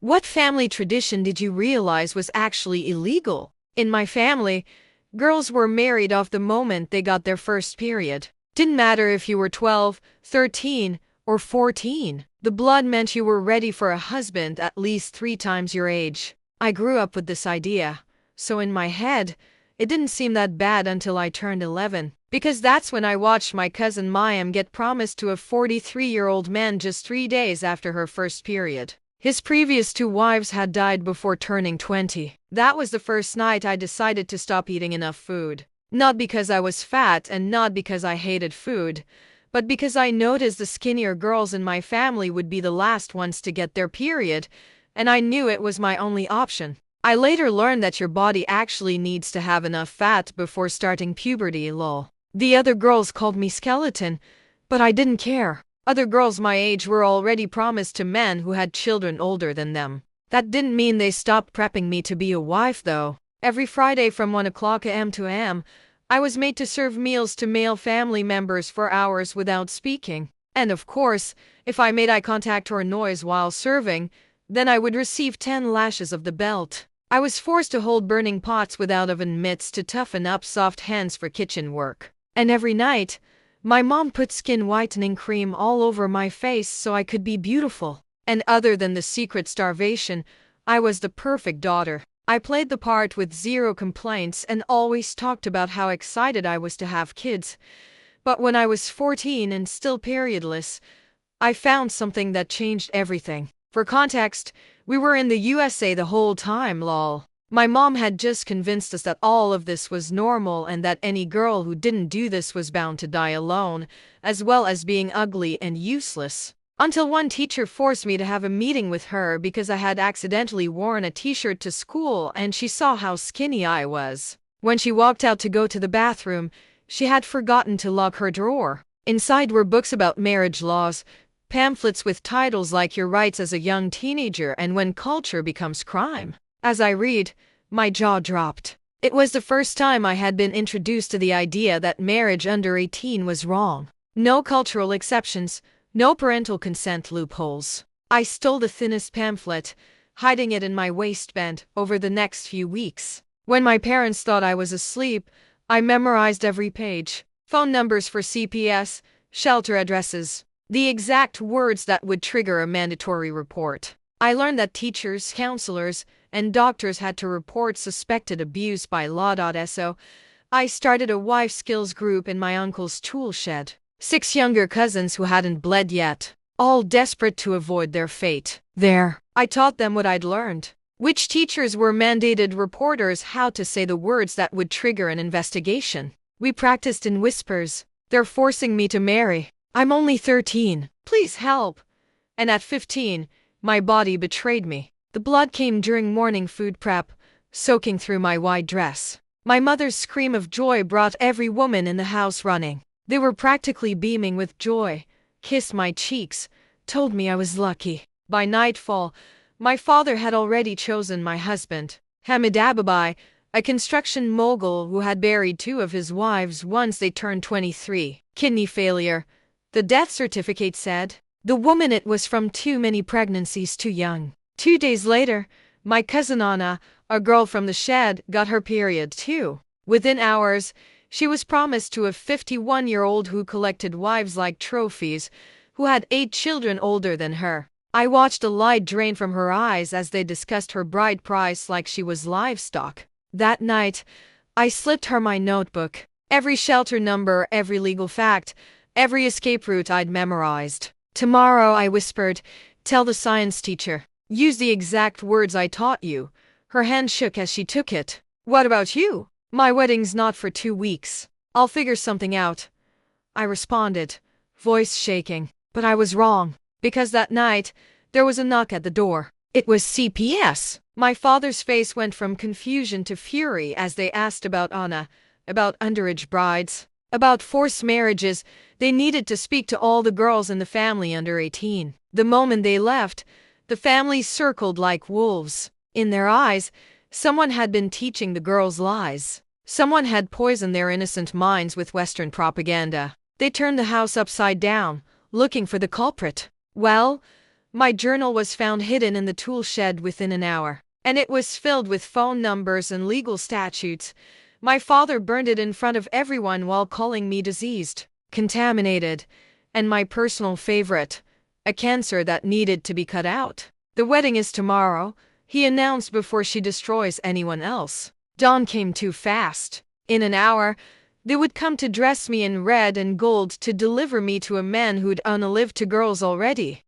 What family tradition did you realize was actually illegal? In my family, girls were married off the moment they got their first period. Didn't matter if you were 12, 13, or 14. The blood meant you were ready for a husband at least 3 times your age. I grew up with this idea, so in my head, it didn't seem that bad until I turned 11. Because that's when I watched my cousin Mayam get promised to a 43-year-old man just 3 days after her first period. His previous 2 wives had died before turning 20. That was the first night I decided to stop eating enough food. Not because I was fat and not because I hated food, but because I noticed the skinnier girls in my family would be the last ones to get their period, and I knew it was my only option. I later learned that your body actually needs to have enough fat before starting puberty, lol. The other girls called me skeleton, but I didn't care. Other girls my age were already promised to men who had children older than them. That didn't mean they stopped prepping me to be a wife, though. Every Friday from 1 o'clock a.m. to a.m., I was made to serve meals to male family members for hours without speaking. And of course, if I made eye contact or noise while serving, then I would receive 10 lashes of the belt. I was forced to hold burning pots without oven mitts to toughen up soft hands for kitchen work. And every night, my mom put skin whitening cream all over my face so I could be beautiful. And other than the secret starvation, I was the perfect daughter. I played the part with zero complaints and always talked about how excited I was to have kids. But when I was 14 and still periodless, I found something that changed everything. For context, we were in the USA the whole time, lol. My mom had just convinced us that all of this was normal and that any girl who didn't do this was bound to die alone, as well as being ugly and useless. Until one teacher forced me to have a meeting with her because I had accidentally worn a t-shirt to school and she saw how skinny I was. When she walked out to go to the bathroom, she had forgotten to lock her drawer. Inside were books about marriage laws, pamphlets with titles like Your Rights as a Young Teenager and When Culture Becomes Crime. As I read, my jaw dropped. It was the first time I had been introduced to the idea that marriage under 18 was wrong. No cultural exceptions, no parental consent loopholes. I stole the thinnest pamphlet, hiding it in my waistband over the next few weeks. When my parents thought I was asleep, I memorized every page. Phone numbers for CPS, shelter addresses, the exact words that would trigger a mandatory report. I learned that teachers, counselors, and doctors had to report suspected abuse by law.so. I started a wife skills group in my uncle's tool shed. 6 younger cousins who hadn't bled yet, all desperate to avoid their fate. There, I taught them what I'd learned. Which teachers were mandated reporters how to say the words that would trigger an investigation. We practiced in whispers. They're forcing me to marry. I'm only 13. Please help. And at 15, my body betrayed me. The blood came during morning food prep, soaking through my white dress. My mother's scream of joy brought every woman in the house running. They were practically beaming with joy, kissed my cheeks, told me I was lucky. By nightfall, my father had already chosen my husband, Hamid Ababai, a construction mogul who had buried 2 of his wives once they turned 23. Kidney failure, the death certificate said. The woman it was from too many pregnancies too young. 2 days later, my cousin Anna, a girl from the shed, got her period too. Within hours, she was promised to a 51-year-old who collected wives like trophies, who had 8 children older than her. I watched the light drain from her eyes as they discussed her bride price like she was livestock. That night, I slipped her my notebook. Every shelter number, every legal fact, every escape route I'd memorized. Tomorrow, I whispered, tell the science teacher. Use the exact words I taught you. Her hand shook as she took it. What about you? My wedding's not for 2 weeks. I'll figure something out. I responded, voice shaking. But I was wrong. Because that night, there was a knock at the door. It was CPS. My father's face went from confusion to fury as they asked about Anna, about underage brides, about forced marriages. They needed to speak to all the girls in the family under 18. The moment they left, the family circled like wolves. In their eyes, someone had been teaching the girls lies. Someone had poisoned their innocent minds with Western propaganda. They turned the house upside down, looking for the culprit. Well, My journal was found hidden in the tool shed within an hour, and it was filled with phone numbers and legal statutes. My father burned it in front of everyone while calling me diseased, contaminated, and my personal favorite, a cancer that needed to be cut out. The wedding is tomorrow, he announced before she destroys anyone else. Dawn came too fast. In an hour, they would come to dress me in red and gold to deliver me to a man who'd unalived to girls already.